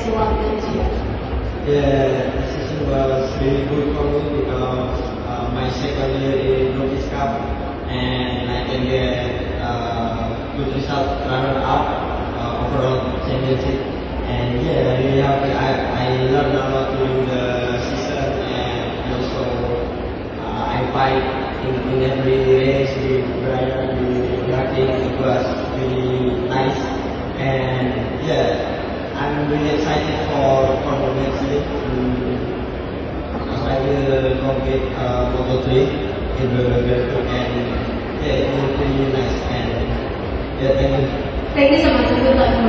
to work this year? Yeah, the season was really good for me because my second year in Northeast Cup and I can get good result runner-up overall championship. And yeah, really happy. I learned a lot during the season and also I fight in every race with Brian, with Lucky. It was really nice. And yeah, I'm really excited for the next year. I will compete Moto3 in the and yeah, it will be really nice. And yeah, thank you. Thank you so much and good luck.